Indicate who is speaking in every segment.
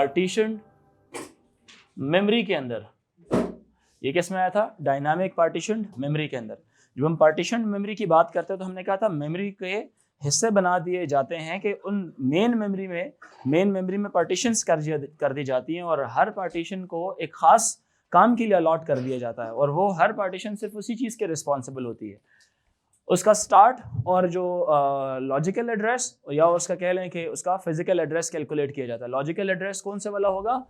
Speaker 1: Partition memory के अंदर, ये किस में आया था? डायनामिक पार्टीशन मेमोरी के अंदर। जब हम पार्टीशन मेमोरी की बात करते हैं तो हमने कहा था मेमोरी के हिस्से बना दिए जाते हैं कि उन मेन मेमोरी में पार्टीशंस कर दी जाती हैं और हर पार्टीशन को एक खास काम के लिए अलॉट कर दिया जाता है और वो हर पार्टीशन सिर्फ उसी चीज़ के रिस्पॉन्सिबल होती है। उसका स्टार्ट और जो लॉजिकल एड्रेस या उसका कह लें कि उसका फिजिकल एड्रेस कैलकुलेट किया जाता है। लॉजिकल एड्रेस कौन से वाला होगा?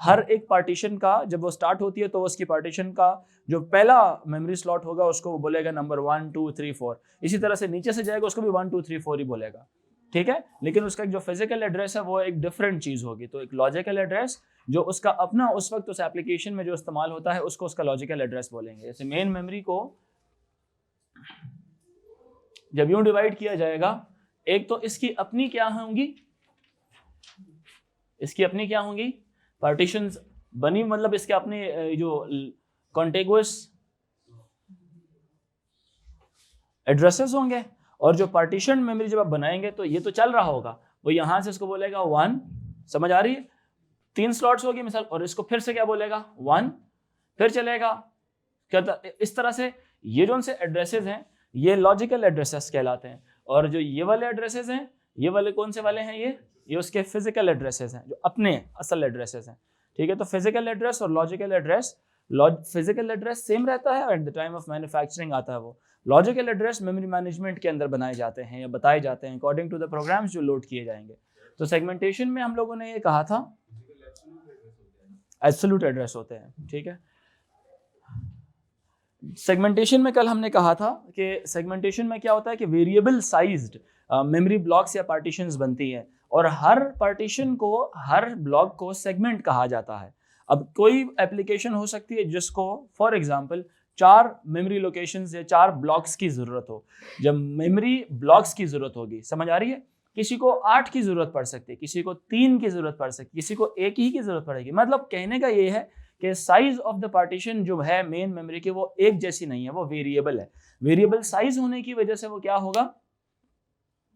Speaker 1: हर एक पार्टीशन का जब वो स्टार्ट होती है तो उसकी पार्टीशन का जो पहला मेमोरी स्लॉट होगा उसको वो बोलेगा नंबर 1 2 3 4। इसी तरह से नीचे से जाएगा उसको भी 1 2 3 4 ही बोलेगा, ठीक है। लेकिन उसका जो फिजिकल एड्रेस है वो एक डिफरेंट चीज़ होगी। तो एक लॉजिकल एड्रेस जो उसका अपना उस वक्त उस एप्लीकेशन में जो इस्तेमाल होता है उसको उसका लॉजिकल एड्रेस बोलेंगे। जैसे मेन मेमोरी को जब यूं डिवाइड किया जाएगा, एक तो इसकी अपनी क्या होंगी, इसकी अपनी क्या होंगी पार्टीशंस बनी, मतलब इसके अपने जो कॉन्टिगुअस एड्रेसेस होंगे। और जो पार्टीशन मेमोरी जब आप बनाएंगे तो ये तो चल रहा होगा, वो यहां से इसको बोलेगा 1, समझ आ रही है? 3 स्लॉट्स होगी मिसाल, और इसको फिर से क्या बोलेगा 1, फिर चलेगा क्या इस तरह से। ये जो उनसे एड्रेसेस हैं ये लॉजिकल एड्रेसेस कहलाते हैं। और जो ये वाले एड्रेसेस हैं ये वाले कौन से वाले हैं? ये उसके फिजिकल एड्रेसेस हैं जो अपने असल एड्रेसेस हैं, ठीक है। तो फिजिकल एड्रेस और logical address, physical address same रहता है और at the time of manufacturing आता है वो। लॉजिकल एड्रेस मेमोरी मैनेजमेंट के अंदर बनाए जाते हैं या बताए जाते हैं अकॉर्डिंग टू द प्रोग्राम्स जो लोड किए जाएंगे। तो सेगमेंटेशन में हम लोगों ने ये कहा था एब्सोल्यूट एड्रेस होते हैं, ठीक है। सेगमेंटेशन में कल हमने कहा था कि सेगमेंटेशन में क्या होता है कि वेरिएबल साइज्ड मेमोरी ब्लॉक्स या पार्टीशंस बनती हैं और हर पार्टीशन को, हर ब्लॉक को सेगमेंट कहा जाता है। अब कोई एप्लीकेशन हो सकती है जिसको फॉर एग्जांपल 4 मेमोरी लोकेशंस या 4 ब्लॉक्स की ज़रूरत हो। जब मेमोरी ब्लॉक्स की ज़रूरत होगी, समझ आ रही है? किसी को 8 की ज़रूरत पड़ सकती है, किसी को 3 की ज़रूरत पड़ सकती है, किसी को 1 ही की ज़रूरत पड़ेगी। मतलब कहने का ये है कि साइज ऑफ द पार्टीशन जो है मेन मेमोरी की वो एक जैसी नहीं है, वो वेरिएबल है। वेरिएबल साइज होने की वजह से वो क्या होगा,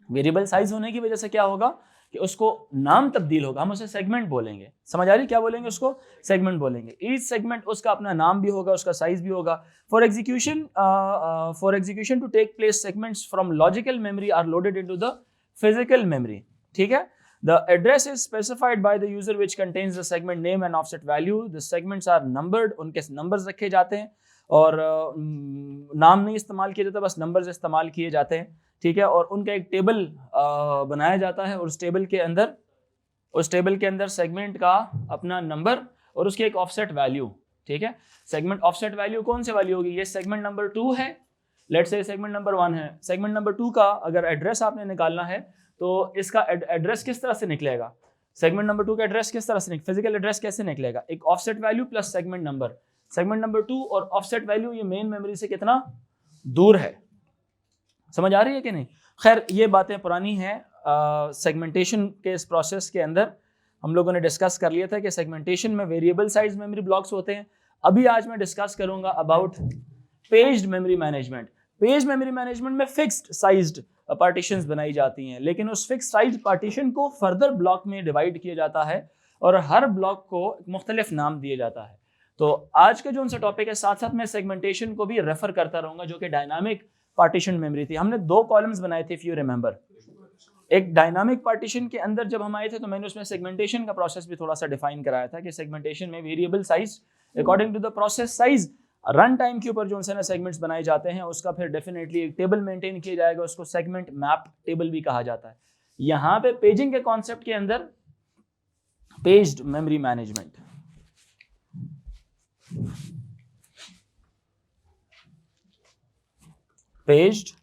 Speaker 1: वेरिएबल साइज होने की वजह से क्या होगा कि उसको नाम तब्दील होगा, हम उसे सेगमेंट बोलेंगे। समझ आ रही? क्या बोलेंगे उसको? सेगमेंट बोलेंगे। ईच सेगमेंट उसका अपना नाम भी होगा, उसका साइज भी होगा। For execution to take place segments from logical memory are loaded into the physical memory, ठीक है। The address is specified by the user which contains the segment name and offset value. The segments are numbered, उनके numbers रखे जाते हैं और नाम नहीं इस्तेमाल किया जाता, बस नंबर्स इस्तेमाल किए जाते हैं, ठीक है। और उनका एक टेबल बनाया जाता है और उस टेबल के अंदर सेगमेंट का अपना नंबर और उसकी एक ऑफसेट वैल्यू, ठीक है। सेगमेंट ऑफसेट वैल्यू कौन से वाली होगी? ये सेगमेंट नंबर 2 है, लेट्स से सेगमेंट नंबर 1 है। सेगमेंट नंबर 2 का अगर एड्रेस आपने निकालना है तो इसका एड्रेस किस तरह से निकलेगा? सेगमेंट नंबर 2 का एड्रेस किस तरह से फिजिकल एड्रेस कैसे निकलेगा? एक offset value plus segment number. Segment number 2 और ऑफसेट वैल्यू ये मेन मेमोरी से कितना दूर है, समझ आ रही है कि नहीं? खैर ये बातें पुरानी हैं। सेगमेंटेशन के इस प्रोसेस के अंदर हम लोगों ने डिस्कस कर लिया था कि सेगमेंटेशन में वेरिएबल साइज मेमोरी ब्लॉक्स होते हैं। अभी आज मैं डिस्कस करूंगा about पेज्ड memory management. Page memory management में फिक्स्ड साइज्ड पार्टीशंस बनाई जाती हैं, लेकिन उस फिक्स्ड साइज पार्टीशन को फर्दर ब्लॉक में डिवाइड किया जाता है और हर ब्लॉक को मुख्तलिफ नाम दिया जाता है। तो आज का जो उनसे टॉपिक है, साथ साथ मैं सेगमेंटेशन को भी रेफर करता रहूंगा जो कि डायनामिक पार्टीशन मेमोरी थी। हमने 2 कॉलम्स बनाए थे, इफ यू रिमेंबर। एक डायनामिक पार्टीशन के अंदर जब हम आए थे तो मैंने उसमें सेगमेंटेशन का प्रोसेस भी थोड़ा सा डिफाइन कराया था कि सेगमेंटेशन में variable size according to the process size run time के ऊपर जो उनसे ना सेगमेंट्स बनाए जाते हैं उसका फिर डेफिनेटली एक टेबल मेंटेन किया जाएगा, उसको सेगमेंट मैप टेबल भी कहा जाता है। यहाँ पे पेजिंग के कॉन्सेप्ट के अंदर पेज्ड मेमोरी मैनेजमेंट, पेज्ड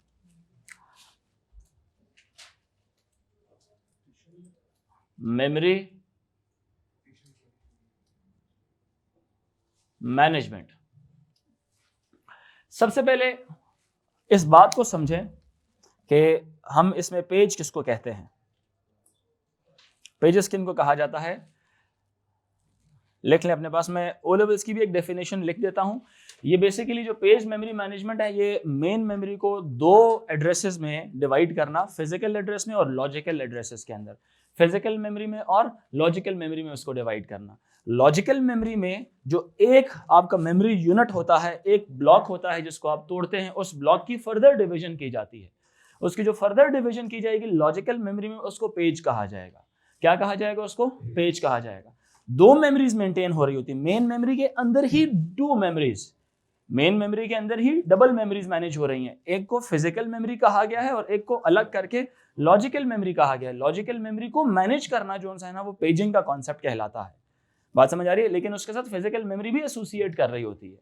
Speaker 1: मेमोरी मैनेजमेंट। सबसे पहले इस बात को समझें कि हम इसमें पेज किसको कहते हैं, पेजेस किनको कहा जाता है। लिख लें अपने पास, मैं ओ लेवल्स की भी एक डेफिनेशन लिख देता हूं। ये बेसिकली जो पेज मेमोरी मैनेजमेंट है ये मेन मेमोरी को 2 एड्रेसेस में डिवाइड करना, फिजिकल एड्रेस में और लॉजिकल एड्रेसेस के अंदर। फिजिकल मेमोरी में और लॉजिकल मेमोरी में उसको डिवाइड करना। लॉजिकल मेमोरी में जो एक आपका मेमोरी यूनिट होता है, एक ब्लॉक होता है जिसको आप तोड़ते हैं, उस ब्लॉक की फर्दर डिवीजन की जाती है। उसकी जो फर्दर डिवीजन की जाएगी लॉजिकल मेमोरी में, उसको पेज कहा जाएगा। क्या कहा जाएगा? उसको पेज कहा जाएगा। दो मेमोरीज मेंटेन हो रही होती है। मेन मेमोरी के अंदर ही टू मेमोरीज, मेन मेमोरी के अंदर ही डबल मेमोरीज मैनेज हो रही हैं। एक को फिजिकल मेमोरी कहा गया है और एक को अलग करके लॉजिकल मेमोरी कहा गया है। लॉजिकल मेमोरी को मैनेज करना जो है ना, वो पेजिंग का कॉन्सेप्ट कहलाता है। बात समझ आ रही है? लेकिन उसके साथ फिजिकल मेमोरी भी एसोसिएट कर रही होती है।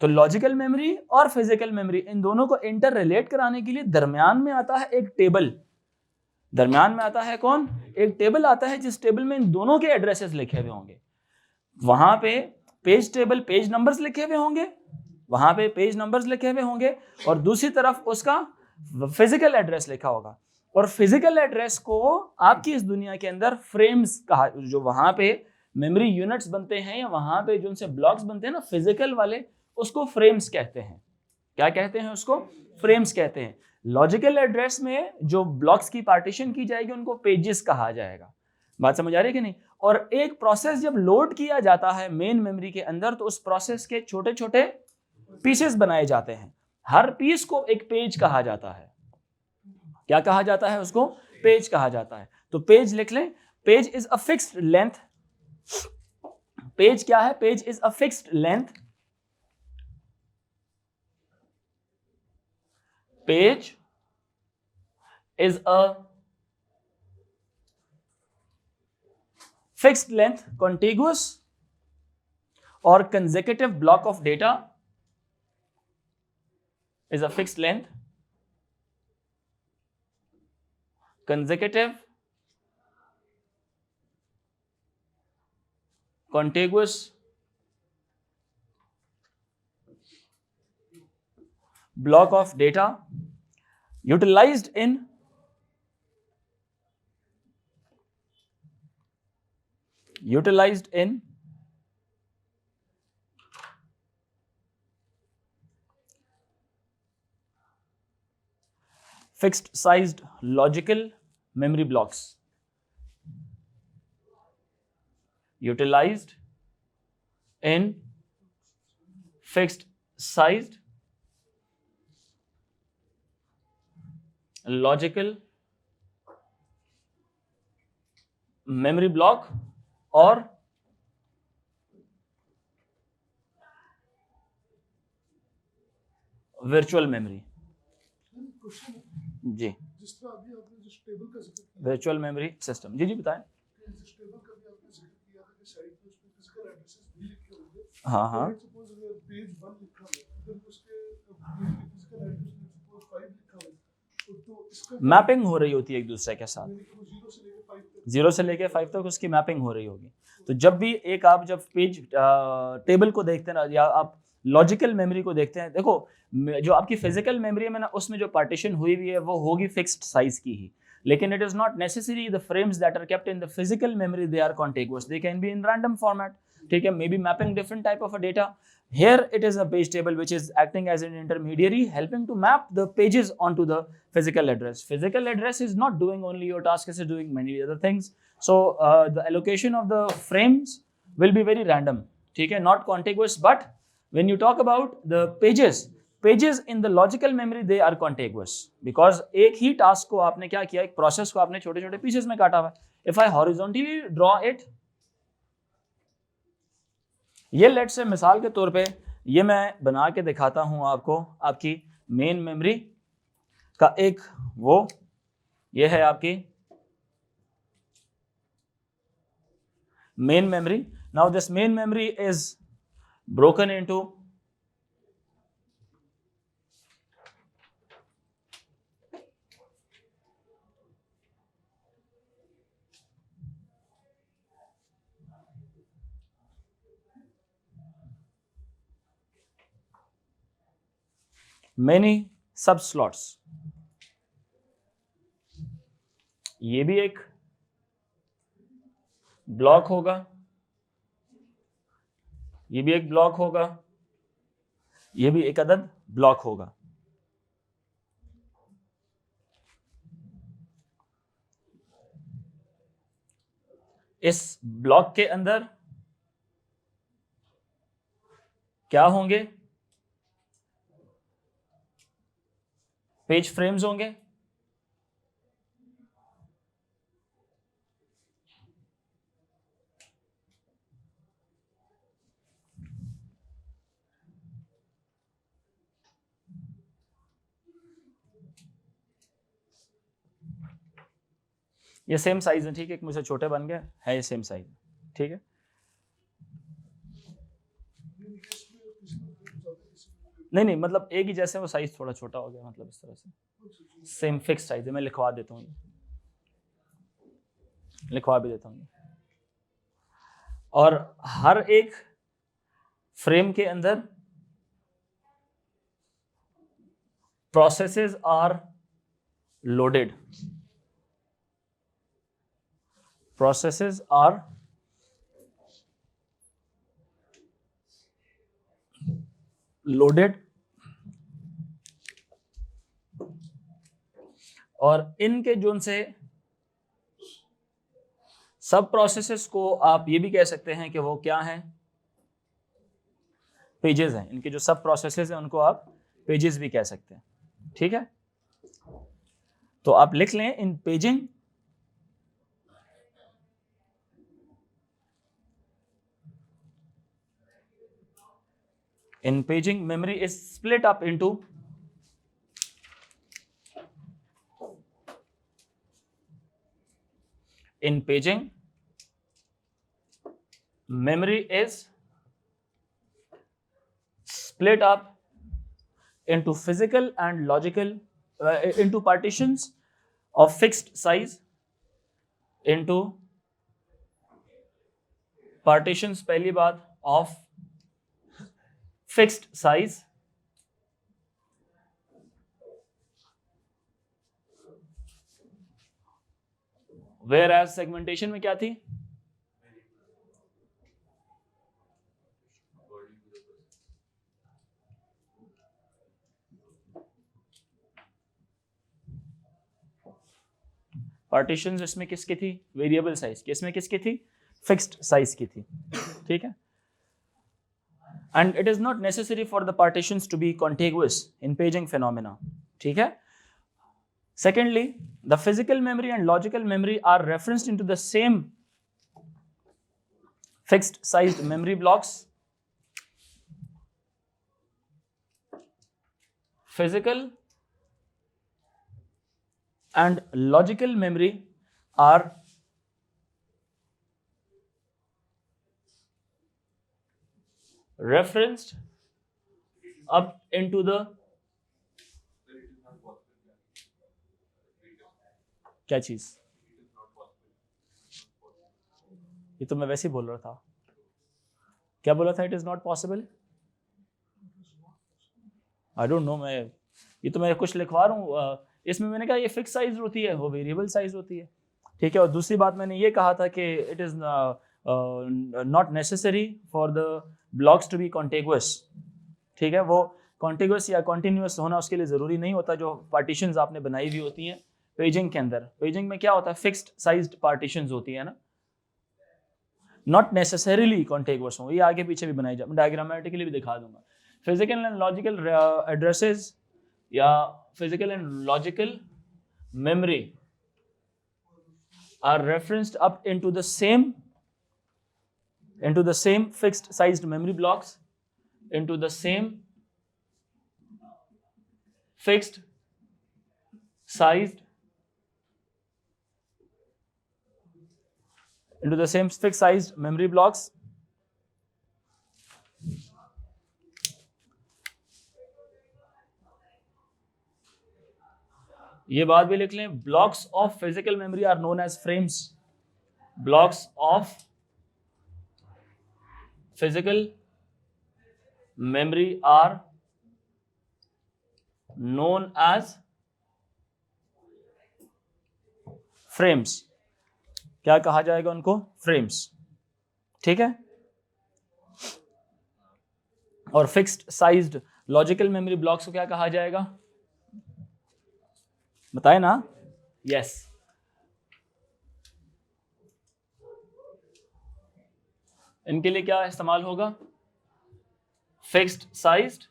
Speaker 1: तो लॉजिकल मेमोरी और फिजिकल मेमोरी, इन दोनों को इंटर रिलेट कराने के लिए दरमियान में आता है एक टेबल। दरमियान में आता है कौन? एक टेबल आता है, जिस टेबल में इन दोनों के एड्रेसेस लिखे हुए होंगे। वहां पे पेज टेबल, पेज नंबर्स लिखे हुए होंगे, वहां पे पेज नंबर्स लिखे हुए होंगे, और दूसरी तरफ उसका फिजिकल एड्रेस लिखा होगा। और फिजिकल एड्रेस को आपकी इस दुनिया के अंदर फ्रेम्स कहा, जो वहां पे मेमोरी यूनिट्स बनते हैं या वहां पे जो उनसे ब्लॉक्स बनते हैं ना फिजिकल वाले, उसको फ्रेम्स कहते हैं। क्या कहते हैं? उसको फ्रेम्स कहते हैं। लॉजिकल एड्रेस में जो ब्लॉक्स की पार्टीशन की जाएगी उनको पेजेस कहा जाएगा। बात समझ आ रही है कि नहीं? और एक प्रोसेस जब लोड किया जाता है मेन मेमोरी के अंदर, तो उस प्रोसेस के छोटे छोटे पीसेस बनाए जाते हैं। हर पीस को एक पेज कहा जाता है। क्या कहा जाता है? उसको पेज कहा जाता है। तो पेज लिख लें, page is a fixed length. Page क्या है? Page is a fixed length. Page is a fixed length, contiguous or consecutive block of data is a fixed length, consecutive, contiguous block of data utilized in fixed sized logical memory blocks. Utilized in fixed sized logical memory block और virtual memory. जी,
Speaker 2: जिस तरह अभी आपने जिस table का जिक्र किया,
Speaker 1: virtual memory system. जी बताएं।
Speaker 2: जिस टेबल का भी आपने जिक्र किया था कि साइड पे उसमें फिजिकल एड्रेसेस भी लिखे होंगे।
Speaker 1: हाँ हाँ।
Speaker 2: सपोज अगर पेज 1 लिखा है, अगर उसके फिजिकल एड्रेस में सपोज 5 लिखा है, तो इसका
Speaker 1: मैपिंग हो रही होती है एक दूसरे के साथ।
Speaker 2: 0 से लेकर 5
Speaker 1: तक उसकी मैपिंग हो रही होगी। तो जब भी आप जब पेज टेबल को देखते हैं ना, या आप लॉजिकल मेमोरी को देखते हैं, देखो जो आपकी फिजिकल मेमोरी है ना, उसमें जो पार्टीशन हुई है वो होगी फिक्स्ड साइज की ही। लेकिन it is not necessary the frames that are kept in the physical memory they are contiguous, they can be in random format. ठीक है, may be mapping different type of a data. Here it is a page table which is acting as an intermediary, helping to map the pages onto the physical address. Physical address is not doing only your task, it is doing many other things. So the allocation of the frames will be very random, okay, not contiguous. But when you talk about the pages in the logical memory, they are contiguous, because एक ही task को आपने क्या किया, एक process को आपने छोटे छोटे pieces में काटा हुआ है। If I horizontally draw it, ये लेट से मिसाल के तौर पे ये मैं बना के दिखाता हूं आपको, आपकी मेन मेमोरी का एक वो, ये है आपकी main memory. Now this main memory is broken into many सब स्लॉट्स। ये भी एक ब्लॉक होगा, ये भी एक ब्लॉक होगा, ये भी एक अदद ब्लॉक होगा। इस ब्लॉक के अंदर क्या होंगे? पेज फ्रेम्स होंगे। ये सेम साइज है, ठीक है, एक मुझसे छोटे बन गए है, ये सेम साइज, ठीक है। नहीं मतलब एक ही जैसे, वो साइज थोड़ा छोटा हो गया, मतलब इस तरह से सेम फिक्स साइज है। मैं लिखवा देता हूँ, लिखवा भी देता हूँ। और हर एक फ्रेम के अंदर processes are loaded, processes are loaded, और इनके जोन से सब प्रोसेसेस को आप ये भी कह सकते हैं कि वो क्या हैं? पेजेस हैं। इनके जो सब प्रोसेसेस हैं उनको आप पेजेस भी कह सकते हैं, ठीक है। तो आप लिख लें, इन paging memory is split up into memory is split up into physical and logical into partitions of fixed size, into partitions, पहली बात, of fixed size, whereas segmentation में क्या थी? पार्टीशंस इसमें किसकी थी? वेरिएबल साइज की। इसमें किसकी थी? फिक्स्ड साइज की थी, ठीक है। And it is not necessary for the partitions to be contiguous in paging phenomena, ठीक है। Secondly, the physical memory and logical memory are referenced into the same fixed sized memory blocks. Physical and logical memory are referenced up into the क्या चीज? ये तो मैं वैसे ही बोल रहा था। क्या बोला था? It is not possible. I don't know, ये तो मैं कुछ लिखवा रहा हूँ। इसमें मैंने कहा ये फिक्स साइज होती है, वो वेरिएबल साइज होती है, ठीक है। और दूसरी बात मैंने ये कहा था कि it is not necessary for the blocks to be contiguous, ठीक है। वो कॉन्टेगुअस या कॉन्टिन्यूअस होना उसके लिए ज़रूरी नहीं होता। जो पार्टीशंस आपने बनाई हुई होती हैं पेजिंग के अंदर, पेजिंग में क्या होता है? फिक्स्ड साइज्ड पार्टीशंस होती है ना, नॉट नेसेसरीली कॉन्टेगुअस हो। ये आगे पीछे भी बनाई जाए, मैं डायग्रामेटिकली भी दिखा दूंगा। फिजिकल एंड लॉजिकल एड्रेसेस या physical and logical memory are referenced up into the same fixed sized memory blocks, into the same fixed sized memory blocks. ये बात भी लिख लें, blocks of physical memory are known as frames. Blocks of physical memory are known as frames. क्या कहा जाएगा उनको? frames, ठीक है। और fixed sized logical memory blocks को क्या कहा जाएगा? बताए ना? यस। इनके लिए क्या इस्तेमाल होगा? फिक्स्ड साइज्ड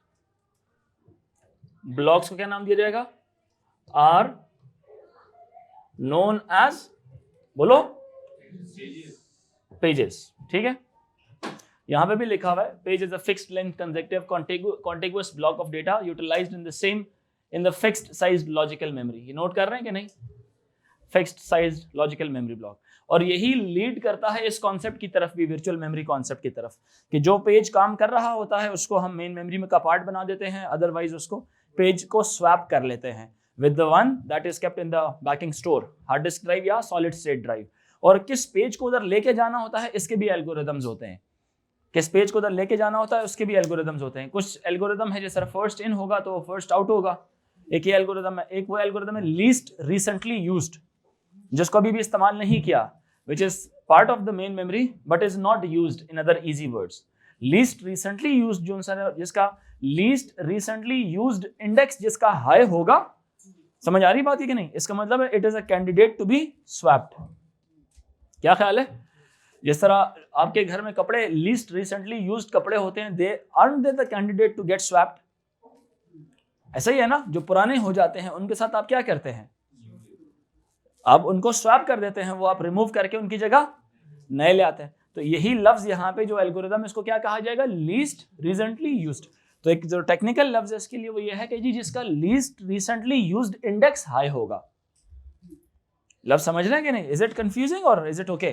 Speaker 1: ब्लॉक्स को क्या नाम दिया जाएगा? आर नोन एज, बोलो, पेजेस। ठीक है, यहां पे भी लिखा हुआ है page is a fixed length consecutive contiguous block of data utilized in the same in the fixed sized logical memory. ये नोट कर रहे हैं कि नहीं? Fixed sized logical memory block. और यही लीड करता है इस कॉन्सेप्ट की तरफ भी, वर्चुअल मेमोरी कॉन्सेप्ट की तरफ, कि जो पेज काम कर रहा होता है उसको हम मेन मेमोरी में का पार्ट बना देते हैं, अदरवाइज उसको पेज को स्वैप कर लेते हैं with the one that is kept in the backing store, hard disk drive या सॉलिड स्टेट ड्राइव। और किस पेज को उधर लेके जाना होता है इसके भी एल्गोरिदम्स होते हैं, किस पेज को उधर लेके जाना होता है उसके भी एल्गोरिदम्स होते हैं। कुछ एल्गोरिदम है जैसे फर्स्ट इन होगा तो फर्स्ट आउट होगा, एक ये एल्गोरिदम है। एक वो एल्गोरिदम है लीस्ट रिसेंटली यूज्ड, जिसको अभी भी इस्तेमाल नहीं किया, which is part of the main memory but is not used, in other easy words. least recently used जो जिसका least recently used index जिसका high होगा, समझ आ रही बात है कि नहीं? इसका मतलब है it is a candidate to be swapped। क्या ख्याल है? जिस तरह आपके घर में कपड़े least recently used कपड़े होते हैं, they aren't they the candidate to get swapped? ऐसा ही है ना, जो पुराने हो जाते हैं उनके साथ आप क्या करते हैं? आप उनको स्वैप कर देते हैं, वो आप रिमूव करके उनकी जगह नए ले आते हैं। तो यही लफ्ज यहाँ पे जो एल्गोरिदम, इसको क्या कहा जाएगा? Least recently used. तो एक जो टेक्निकल लफ्ज है इसके लिए वो ये है कि जी जिसका least recently used index high होगा। लफ्ज समझ रहे हैं कि नहीं? इज इट कंफ्यूजिंग और इज इट ओके?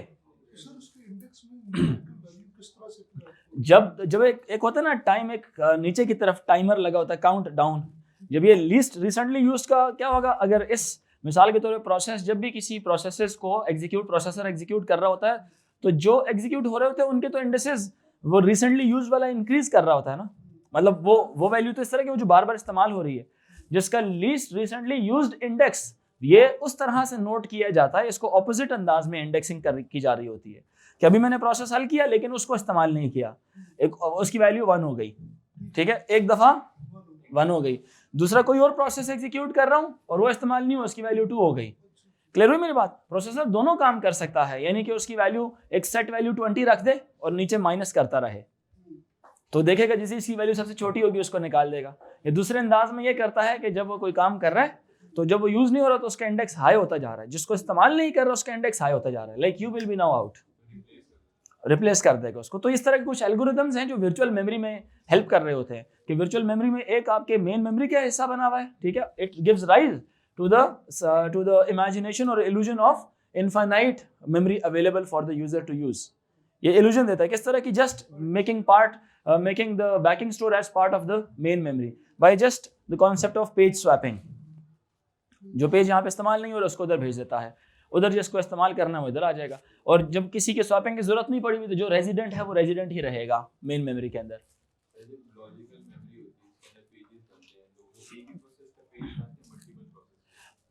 Speaker 1: जब एक होता है ना टाइम, एक नीचे की तरफ टाइमर लगा होता है, काउंट डाउन। जब ये लीस्ट रिसेंटली यूज्ड का क्या होगा? अगर इस मिसाल के तौर पे प्रोसेस, जब भी किसी प्रोसेसेस को प्रोसेसर एग्जीक्यूट कर रहा होता है, तो जो एग्जीक्यूट हो रहे होते हैं उनके तो इंडेक्सेस वो रिसेंटली यूज वाला इंक्रीज कर रहा होता है ना, मतलब वो वैल्यू तो इस तरह की वो जो बार बार इस्तेमाल हो रही है, जिसका लीस्ट रिसेंटली यूज्ड इंडेक्स, ये उस तरह से नोट किया जाता है। इसको ऑपोजिट अंदाज में इंडेक्सिंग की जा रही होती है कि अभी मैंने प्रोसेस हल किया लेकिन उसको इस्तेमाल नहीं किया, एक उसकी वैल्यू 1 हो गई, ठीक है, एक दफा 1 हो गई। दूसरा कोई और प्रोसेस एग्जीक्यूट कर रहा हूं और वो इस्तेमाल नहीं हुआ, उसकी वैल्यू 2 हो गई। क्लियर हुई मेरी बात? प्रोसेसर दोनों काम कर सकता है, यानी कि उसकी वैल्यू एक सेट वैल्यू 20 रख दे और नीचे माइनस करता रहे, तो देखेगा जिसकी इसकी वैल्यू सबसे छोटी होगी उसको निकाल देगा। या दूसरे अंदाज में ये करता है कि जब वो कोई काम कर रहा है तो जब वो यूज नहीं हो रहा तो उसका इंडेक्स हाई होता जा रहा है, जिसको इस्तेमाल नहीं कर रहा उसका इंडेक्स हाई होता जा रहा है। Like you will be now out, replace कर देगा उसको। तो इस तरह के कुछ एल्गोरिदम्स हैं जो वर्चुअल मेमोरी में हेल्प कर रहे होते हैं कि वर्चुअल मेमोरी में एक आपके मेन मेमोरी का हिस्सा बना हुआ है, ठीक है, it gives rise to the imagination और illusion of infinite memory available for the user to use. ये इल्यूजन देता है किस तरह की, just making the backing store as part of the main memory by just the concept of page swapping. जो page यहाँ पे इस्तेमाल नहीं हो रहा उसको उधर भेज देता है, उधर जिसको इस्तेमाल करना है वो इधर आ जाएगा। और जब किसी के स्वैपिंग की जरूरत नहीं पड़ी हुई तो जो रेजिडेंट है वो रेजिडेंट ही रहेगा मेन मेमोरी के अंदर।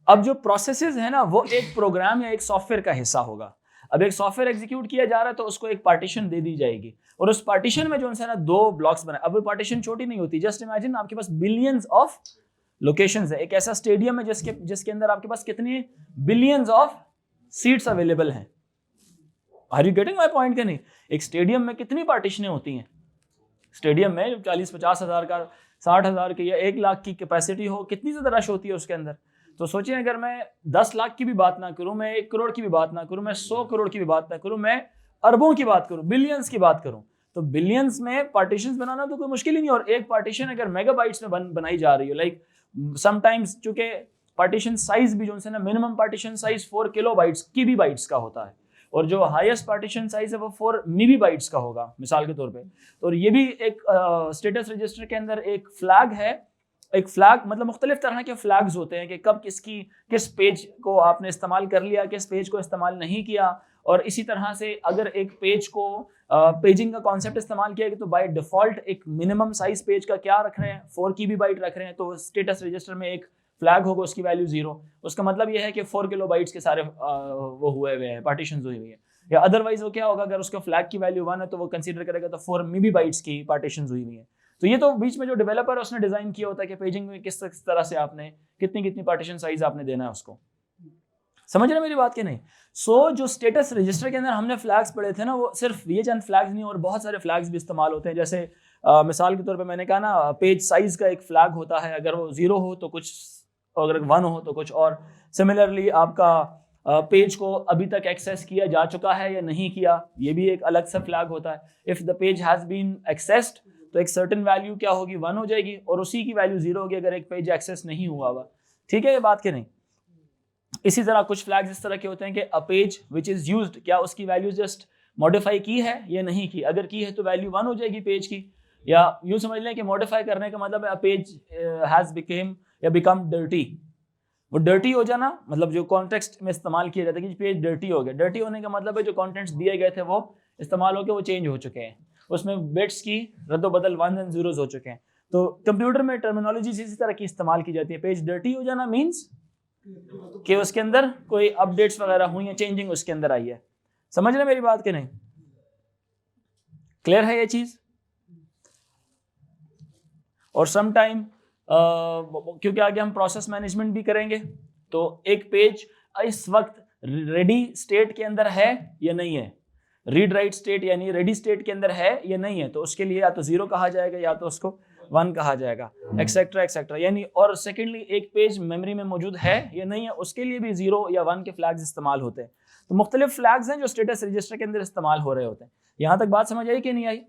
Speaker 1: अब जो प्रोसेसेस है ना वो एक प्रोग्राम या एक सॉफ्टवेयर का हिस्सा होगा। अब एक सॉफ्टवेयर एग्जीक्यूट किया जा रहा है तो उसको एक पार्टीशन दे दी जाएगी और उस पार्टीशन में जो है ना 2 ब्लॉक्स बने। अब वो पार्टीशन छोटी नहीं होती, जस्ट इमेजिन आपके पास बिलियंस ऑफ लोकेशंस है, एक ऐसा स्टेडियम है जिसके अंदर आपके पास कितने बिलियंस ऑफ सीट्स अवेलेबल हैं। Are you getting my point? क्या नहीं, एक स्टेडियम में कितनी पार्टीशनें होती हैं? स्टेडियम में 40-50 हज़ार का, 60 हज़ार की या 1 लाख की कैपेसिटी हो, कितनी ज़्यादा रश होती है उसके अंदर। तो सोचिए अगर मैं 10 लाख की भी बात ना करूं, मैं 1 करोड़ की भी बात ना करूं, मैं 100 करोड़ की भी बात ना करूं, मैं अरबों की बात करूं, बिलियंस की बात करूं, तो बिलियंस में पार्टीशंस बनाना तो कोई मुश्किल ही नहीं। और एक पार्टीशन अगर मेगाबाइट्स में बनाई जा रही है, लाइक समटाइम्स चूंकि पार्टीशन साइज भी जो है ना, मिनिमम पार्टीशन साइज 4 किलोबाइट्स की भी बाइट्स का होता है और जो हाईएस्ट पार्टीशन साइज है वो 4 MB बाइट्स का होगा मिसाल के तौर पे। तो ये भी एक स्टेटस रजिस्टर के अंदर एक फ्लैग है। एक फ्लैग मतलब मुख्तलिफ तरह के फ्लैग्स होते हैं कि कब किस पेज को आपने इस्तेमाल कर लिया, किस पेज को इस्तेमाल नहीं किया। और इसी तरह से अगर एक पेज को पेजिंग का कॉन्सेप्ट इस्तेमाल किया गया तो बाय डिफॉल्ट एक मिनिमम साइज पेज का क्या रख रहे हैं, 4 KB रख रहे हैं, तो स्टेटस रजिस्टर में एक फ्लैग होगा उसकी वैल्यू 0। उसका मतलब यह है कि 4 किलोबाइट्स के सारे वो हुए हुए हैं, पार्टीशंस हुई हुई है। या अदरवाइज वो क्या होगा, अगर उसका फ्लैग की वैल्यू 1 है तो वो कंसीडर करेगा तो 4 MB की पार्टीशंस हुई हुई है। तो ये तो बीच में जो डेवलपर है उसने डिजाइन किया होता है कि पेजिंग में किस तरह से आपने कितनी पार्टीशन साइज आपने देना है उसको। समझ रहे मेरी बात कि नहीं? जो स्टेटस रजिस्टर के अंदर हमने फ्लैग्स पढ़े थे ना, वो सिर्फ ये चंद फ्लैग्स नहीं और बहुत सारे फ्लैग्स भी इस्तेमाल होते हैं। जैसे मिसाल के तौर पे मैंने कहा ना, पेज साइज का एक फ्लैग होता है, अगर वो 0 हो तो कुछ, अगर 1 हो तो कुछ और। सिमिलरली आपका पेज को अभी तक एक्सेस किया जा चुका है या नहीं किया, ये भी एक अलग सा फ्लैग होता है। If the page has been accessed तो एक सर्टेन वैल्यू क्या होगी, 1 हो जाएगी, और उसी की वैल्यू 0 होगी अगर एक पेज एक्सेस नहीं हुआ हुआ। ठीक है ये बात कि नहीं? इसी तरह कुछ फ्लैग्स इस तरह के होते हैं कि a page which is used, क्या उसकी वैल्यू जस्ट मॉडिफाई की है या नहीं की। अगर की है तो वैल्यू 1 हो जाएगी पेज की। या यूँ समझ लें कि मॉडिफाई करने का मतलब है अ पेज हैज़ बिकेम या बिकम डर्टी। वो डर्टी हो जाना मतलब जो कॉन्टेक्स्ट में इस्तेमाल किया जाता है कि पेज डर्टी हो गया। डर्टी होने का मतलब है जो कॉन्टेंट्स दिए गए थे वो इस्तेमाल होकर वो चेंज हो चुके हैं, उसमें बिट्स की रद्दोबदल 1 एंड 0 हो चुके हैं। तो कंप्यूटर में टर्मिनोलॉजी इसी तरह की इस्तेमाल की जाती है। पेज डर्टी हो जाना मीन्स कि उसके अंदर कोई अपडेट्स वगैरह हुई हैं, चेंजिंग उसके अंदर आई है। समझ रहे मेरी बात कि नहीं? क्लियर है ये चीज? और सम टाइम क्योंकि आगे हम प्रोसेस मैनेजमेंट भी करेंगे, तो एक पेज इस वक्त रेडी स्टेट के अंदर है या नहीं है, रीड राइट स्टेट यानी रेडी स्टेट के अंदर है या नहीं है, तो उसके लिए या तो 0 कहा जाएगा या तो उसको 1 कहा जाएगा, एक्सेट्रा एक्सेट्रा। यानी और सेकेंडली एक पेज मेमोरी में मौजूद है या नहीं है, उसके लिए भी 0 या 1 के फ्लैग्स इस्तेमाल होते हैं। तो मुख्तलिफ फ्लैग्स हैं जो स्टेटस रजिस्टर के अंदर इस्तेमाल हो रहे होते हैं। यहां तक बात समझ आई कि नहीं आई?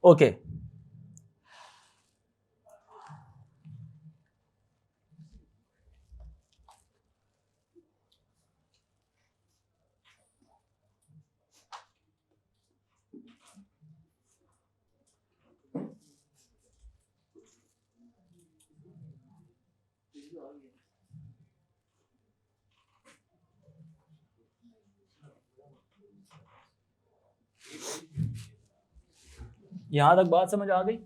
Speaker 1: ओके यहां तक बात समझ आ गई?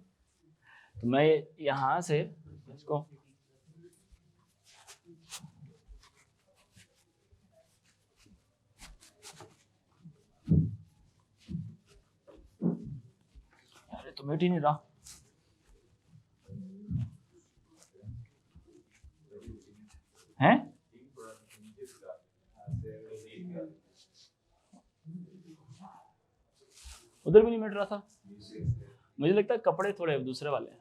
Speaker 1: तो मैं यहां से इसको अरे तो मिट ही नहीं रहा। हैं? उधर भी नहीं मिट रहा था। मुझे लगता है कपड़े थोड़े दूसरे वाले हैं।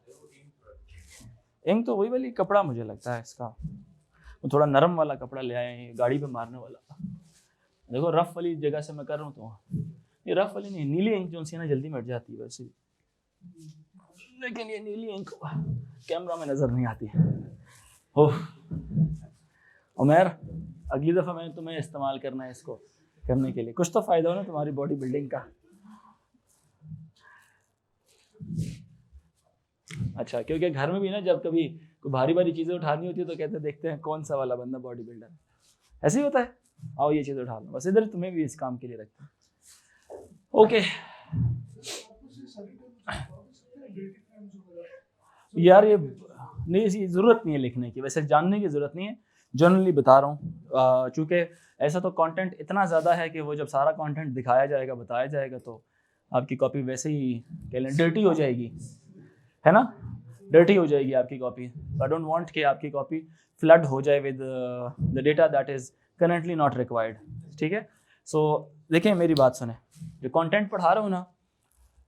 Speaker 1: इंक तो वही वाली कपड़ा मुझे लगता है इसका, वो थोड़ा नरम वाला कपड़ा ले आए हैं गाड़ी पे मारने वाला। देखो रफ वाली जगह से मैं कर रहा हूँ तो ये रफ वाली नहीं, नीली इंक जो सी ना जल्दी मिट जाती है वैसे, लेकिन ये नीली इंक कैमरा में नजर नहीं आती। ओह उमर, अगली दफा मैंने तुम्हें इस्तेमाल करना है इसको करने के लिए, कुछ तो फायदा हो ना तुम्हारी बॉडी बिल्डिंग का। अच्छा, क्योंकि घर में भी ना जब कभी कोई भारी भारी चीजें उठानी होती है तो कहते देखते हैं कौन सा वाला बंदा बॉडी बिल्डर, ऐसे ही होता है। आओ ये चीज उठा लो, बस इधर तुम्हें भी इस काम के लिए रखते हैं। ओके यार, ये नहीं, इसकी जरूरत नहीं है लिखने की, वैसे जानने की जरूरत नहीं है, जनरली बता रहा हूँ। चूंकि ऐसा तो कंटेंट इतना ज़्यादा है कि वो जब सारा कंटेंट दिखाया जाएगा बताया जाएगा तो आपकी कॉपी वैसे ही कह लें डर्टी हो जाएगी, है ना, डर्टी हो जाएगी आपकी कॉपी। आई डोंट वांट कि आपकी कॉपी फ्लड हो जाए with the data that is currently not required. ठीक है, सो देखिए मेरी बात सुने, जो कंटेंट पढ़ा रहा हूँ ना,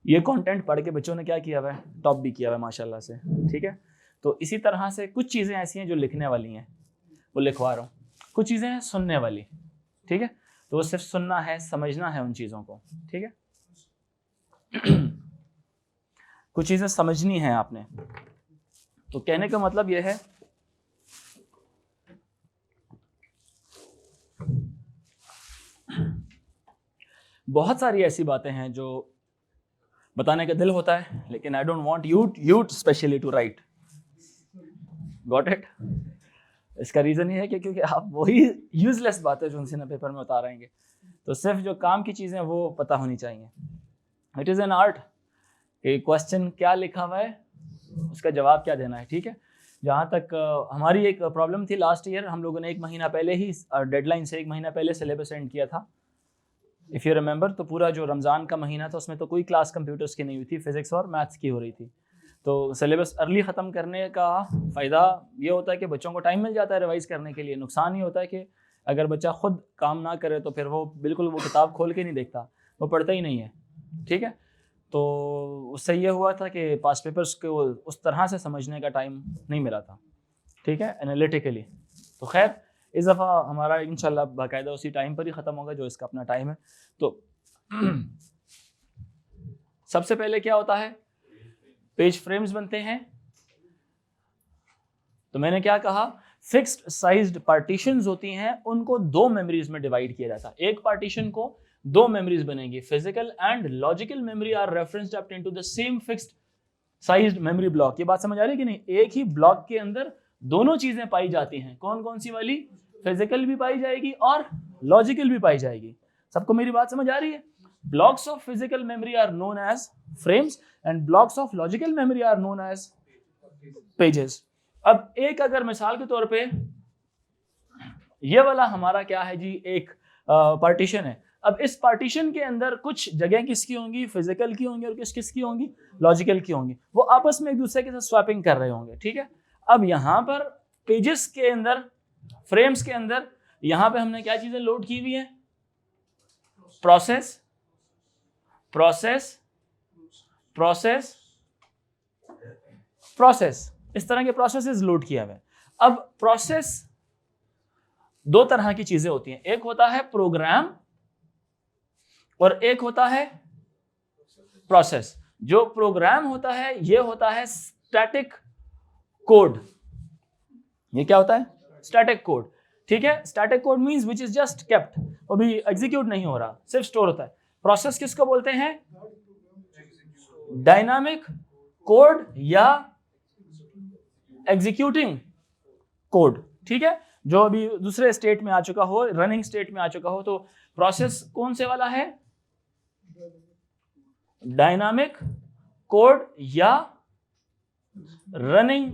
Speaker 1: ये कंटेंट पढ़ के बच्चों ने क्या किया हुआ है, टॉप भी किया हुआ है माशाल्लाह से। ठीक है, तो इसी तरह से कुछ चीज़ें ऐसी हैं जो लिखने वाली हैं, वो लिखवा रहा हूँ, कुछ चीज़ें हैं सुनने वाली। ठीक है, तो वो सिर्फ सुनना है, समझना है उन चीज़ों को। ठीक है कुछ चीज़ें समझनी है आपने। तो कहने का मतलब यह है बहुत सारी ऐसी बातें हैं जो बताने का दिल होता है, लेकिन I don't want you specially to write. Got it? इसका रीज़न ये है कि क्योंकि आप वही यूजलेस बातें जो उनसे ना पेपर में उतारेंगे, तो सिर्फ जो काम की चीज़ें वो पता होनी चाहिए। It is an art, question क्या लिखा हुआ है उसका जवाब क्या देना है। ठीक है, जहाँ तक हमारी एक प्रॉब्लम थी लास्ट ईयर, हम लोगों ने 1 महीना पहले ही डेडलाइन से 1 महीना पहले सिलेबस एंड किया था, इफ़ यू रिमेंबर। तो पूरा जो रमज़ान का महीना था उसमें तो कोई क्लास कंप्यूटर्स की नहीं हुई थी, फिजिक्स और मैथ्स की हो रही थी। तो सिलेबस अर्ली ख़त्म करने का फ़ायदा ये होता है कि बच्चों को टाइम मिल जाता है रिवाइज़ करने के लिए। नुकसान ये होता है कि अगर बच्चा ख़ुद काम ना करे तो फिर वो बिल्कुल वो किताब खोल के नहीं देखता, वो पढ़ता ही नहीं है, ठीक है। तो उससे ये हुआ था कि पास्ट पेपर्स को उस तरह से समझने का टाइम नहीं मिला था, ठीक है, एनालिटिकली। तो खैर इस दफ़ा हमारा इंशाल्लाह बाकायदा उसी टाइम पर ही ख़त्म होगा जो इसका अपना टाइम है। तो सबसे पहले क्या होता है, पेज फ्रेम्स बनते हैं। तो मैंने क्या कहा, फिक्स्ड साइज्ड पार्टीशंस होती हैं, उनको दो मेमोरीज में डिवाइड किया जाता है। एक पार्टीशन को दो मेमोरीज बनेगी, physical and logical memory are referenced up into the same fixed sized memory block. ये बात समझ आ रही है कि नहीं? एक ही ब्लॉक के अंदर दोनों चीजें पाई जाती हैं। कौन कौन सी वाली? फिजिकल भी पाई जाएगी और लॉजिकल भी पाई जाएगी। सबको मेरी बात समझ आ रही है? Blocks of physical memory are known as frames and blocks of logical memory are known as pages. अब एक अगर मिसाल के तौर पे ये वाला हमारा क्या है जी, एक पार्टीशन है। अब इस पार्टीशन के अंदर कुछ जगह किसकी होंगी? फिजिकल की होंगी और कुछ किसकी होंगी? लॉजिकल की होंगी। वो आपस में एक दूसरे के साथ स्वैपिंग कर रहे होंगे, ठीक है। अब यहाँ पर पेजेस के अंदर, फ्रेम्स के अंदर, यहाँ पे हमने क्या चीजें लोड की हुई है? प्रोसेस, प्रोसेस, प्रोसेस, प्रोसेस, इस तरह के प्रोसेसेस लोड किया हुआ है। अब प्रोसेस दो तरह की चीजें होती हैं, एक होता है प्रोग्राम और एक होता है प्रोसेस। जो प्रोग्राम होता है ये होता है स्टैटिक कोड। ये क्या होता है? स्टैटिक कोड, ठीक है। Static code means which is just kept, वो भी एग्जीक्यूट नहीं हो रहा, सिर्फ स्टोर होता है। प्रोसेस किसको बोलते हैं? डायनामिक कोड या एग्जीक्यूटिंग कोड, ठीक है, जो अभी दूसरे स्टेट में आ चुका हो, रनिंग स्टेट में आ चुका हो। तो प्रोसेस कौन से वाला है? डायनामिक कोड या रनिंग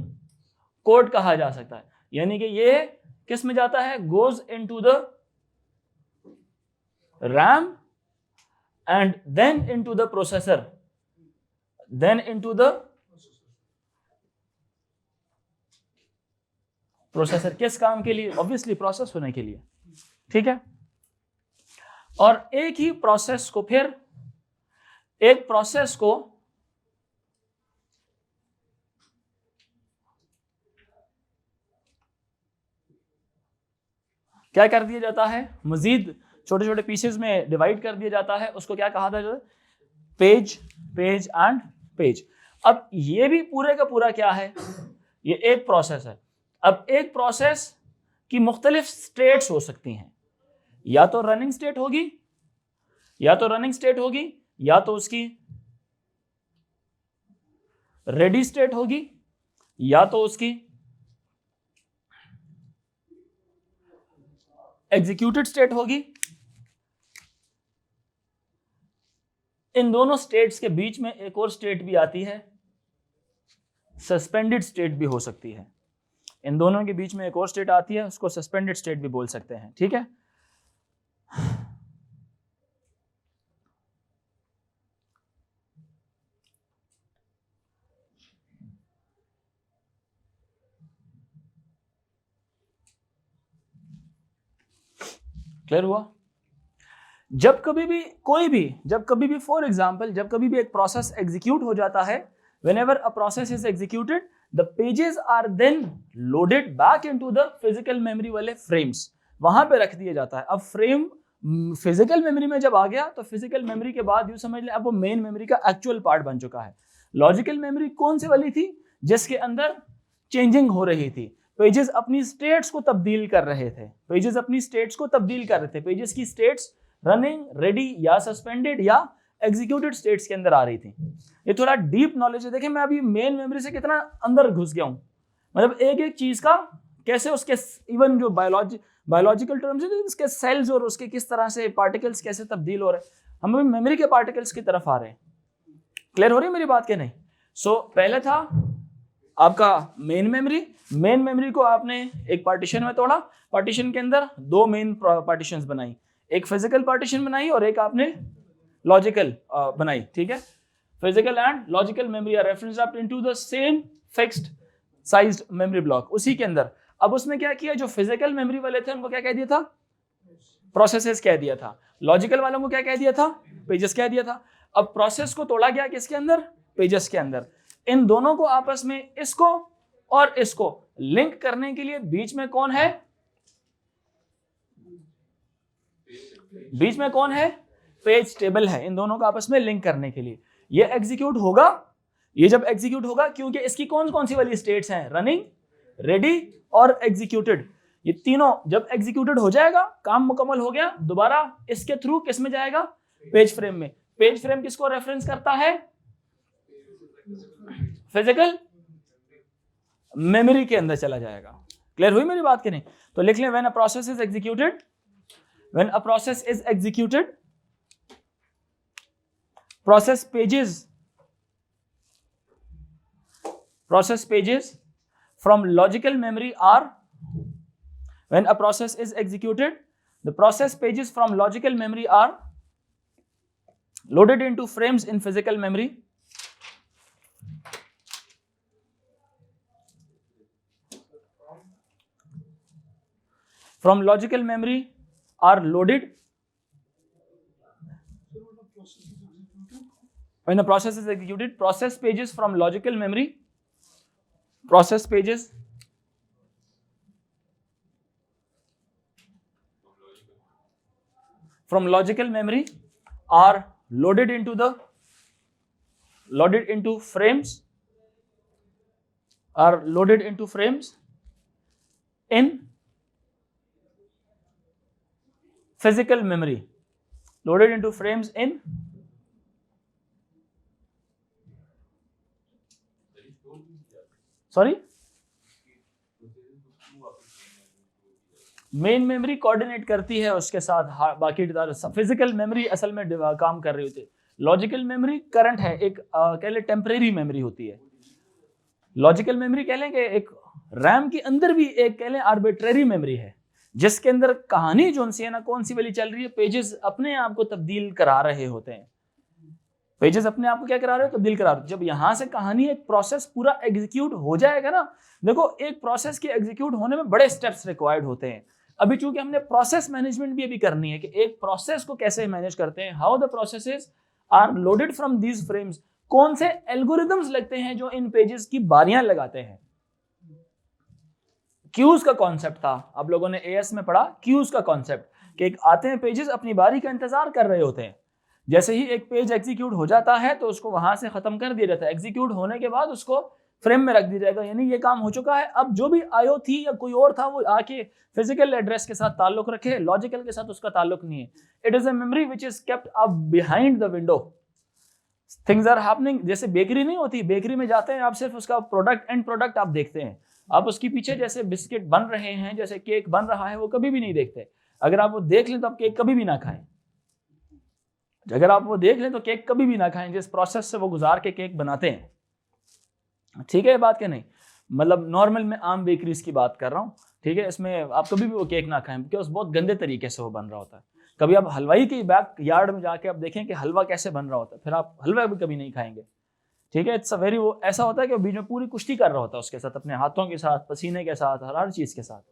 Speaker 1: कोड कहा जा सकता है। यानी कि ये किस में जाता है? Goes into the RAM and then into the processor, then into the processor. किस काम के लिए? ऑब्वियसली प्रोसेस होने के लिए, ठीक है। और एक ही प्रोसेस को फिर, एक प्रोसेस को क्या कर दिया जाता है? मजीद छोटे छोटे पीसेस में डिवाइड कर दिया जाता है। उसको क्या कहा जाता है? Page, page and page. अब ये भी पूरे का पूरा क्या है? ये एक प्रोसेस है। अब एक प्रोसेस की मुख्तलिफ स्टेट्स हो सकती हैं, या तो रनिंग स्टेट होगी, या तो रनिंग स्टेट होगी, या तो उसकी रेडी स्टेट होगी, या तो उसकी एग्जीक्यूटेड स्टेट होगी। इन दोनों स्टेट्स के बीच में एक और स्टेट भी आती है, सस्पेंडेड स्टेट भी हो सकती है। इन दोनों के बीच में एक और स्टेट आती है, उसको सस्पेंडेड स्टेट भी बोल सकते हैं, ठीक है। क्लियर हुआ? जब कभी भी कोई भी, जब कभी भी फॉर एग्जांपल, जब कभी भी एक प्रोसेस एग्जीक्यूट हो जाता है, whenever a process is executed, the pages are then loaded back into the physical memory वाले frames, वहां पे रख दिया जाता है। अब फ्रेम फिजिकल मेमोरी में जब आ गया तो फिजिकल मेमोरी के बाद यूं समझ लें अब वो मेन मेमोरी का एक्चुअल पार्ट बन चुका है। लॉजिकल मेमोरी कौन से वाली थी? जिसके अंदर चेंजिंग हो रही थी, पेजेस अपनी स्टेट्स को तब्दील कर रहे थे, पेजेस अपनी स्टेट्स को तब्दील कर रहे थे। पेजेस की स्टेट्स रनिंग, रेडी या सस्पेंडेड या एग्जीक्यूटेड स्टेट्स के अंदर आ रही थी। ये थोड़ा डीप नॉलेज है। देखिए मैं अभी मेन मेमोरी से कितना अंदर घुस गया हूं, मतलब एक एक चीज का कैसे उसके इवन जो बायोलॉजिकल टर्म्स है, उसके सेल्स और उसके किस तरह से पार्टिकल्स कैसे तब्दील हो रहे हैं, हम अभी मेमोरी के पार्टिकल्स की तरफ आ रहे हैं। क्लियर हो रही है मेरी बात के नहीं? सो पहले था आपका मेन मेमोरी। मेन मेमोरी को आपने एक पार्टीशन में तोड़ा, पार्टीशन के अंदर दो मेन पार्टीशंस बनाई, एक फिजिकल पार्टीशन बनाई और एक आपने लॉजिकल बनाई, ठीक है। Physical and logical memory are referenced into the same fixed sized memory block, उसी के अंदर। अब उसने क्या किया, जो फिजिकल मेमोरी वाले थे उनको क्या कह दिया था, प्रोसेसेस कह दिया था। लॉजिकल वालों को क्या कह दिया था, पेजेस कह दिया था। अब प्रोसेस को तोड़ा गया किसके अंदर, पेजेस के अंदर। इन दोनों को आपस में, इसको और इसको लिंक करने के लिए बीच में कौन है, बीच में कौन है, पेज टेबल है। इन दोनों को आपस में लिंक करने के लिए ये एग्जीक्यूट होगा। ये जब एग्जीक्यूट होगा, क्योंकि इसकी कौन कौन सी वाली स्टेट्स हैं, रनिंग, रेडी और एग्जीक्यूटेड, ये तीनों जब एग्जीक्यूटेड हो जाएगा, काम मुकम्मल हो गया, दोबारा इसके थ्रू किस में जाएगा, पेज फ्रेम में। पेज फ्रेम किसको रेफरेंस करता है, फिजिकल मेमोरी के अंदर चला जाएगा। क्लियर हुई मेरी बात कि नहीं? तो लिख लें, when a process is executed, when a process is executed, process pages from logical memory are, when a process is executed, the process pages from logical memory are loaded into frames in physical memory. From logical memory are loaded, when the process is executed, process pages from logical memory, process pages from logical memory are loaded into frames, are loaded into frames in physical memory, loaded into frames in sorry main memory coordinate करती है उसके साथ बाकी physical memory असल में काम कर रही होती है। लॉजिकल मेमोरी करंट है, एक कह ले टेम्परेरी मेमोरी होती है। लॉजिकल मेमोरी कह लें कि एक रैम के अंदर भी एक कह लें आर्बिट्रेरी मेमोरी है, जिसके अंदर कहानी जो सी है ना, कौन सी वाली चल रही है, पेजेस अपने आप को तब्दील करा रहे होते हैं। पेजेस अपने आप को क्या करा रहे हो, तब्दील करा रहे हो। जब यहां से कहानी, एक प्रोसेस पूरा एग्जीक्यूट हो जाएगा ना, देखो एक प्रोसेस के एग्जीक्यूट होने में बड़े स्टेप्स रिक्वायर्ड होते हैं। अभी चूंकि हमने प्रोसेस मैनेजमेंट भी अभी करनी है कि एक प्रोसेस को कैसे मैनेज करते हैं, how the processes are loaded from these frames, कौन से एल्गोरिदम्स लगते हैं जो इन पेजेस की बारियां लगाते हैं। क्यूज का कॉन्सेप्ट था, आप लोगों ने एएस में पढ़ा, क्यूज का कॉन्सेप्ट कि एक आते हैं पेजेस अपनी बारी का इंतजार कर रहे होते हैं। जैसे ही एक पेज एग्जीक्यूट हो जाता है तो उसको वहां से खत्म कर दिया जाता है। एग्जीक्यूट होने के बाद उसको फ्रेम में रख दिया जाएगा, यानी ये काम हो चुका है। अब जो भी आयो थी या कोई और था वो आके फिजिकल एड्रेस के साथ ताल्लुक रखे, लॉजिकल के साथ उसका ताल्लुक नहीं है। It is a memory which is kept up behind the window, things are happening. जैसे बेकरी नहीं होती, बेकरी में जाते हैं आप, सिर्फ उसका प्रोडक्ट, एंड प्रोडक्ट आप देखते हैं, आप उसके पीछे जैसे बिस्किट बन रहे हैं, जैसे केक बन रहा है, वो कभी भी नहीं देखते। अगर आप वो देख लें तो आप केक कभी भी ना खाएं। अगर आप वो देख लें तो केक कभी भी ना खाएं, जिस प्रोसेस से वो गुजार के केक बनाते हैं। ठीक है ये बात क्या नहीं, मतलब नॉर्मल में आम बेकरीज की बात कर रहा हूँ। ठीक है, इसमें आप कभी भी वो केक ना खाएं, बिकॉज बहुत गंदे तरीके से वो बन रहा होता है। कभी आप हलवाई की बैक यार्ड में जाके आप देखें कि हलवा कैसे बन रहा होता है, फिर आप हलवा भी कभी नहीं खाएंगे। ठीक है, इट्स अ वेरी, वो ऐसा होता है कि बीच में पूरी कुश्ती कर रहा होता है उसके साथ, अपने हाथों के साथ, पसीने के साथ, हर चीज़ के साथ।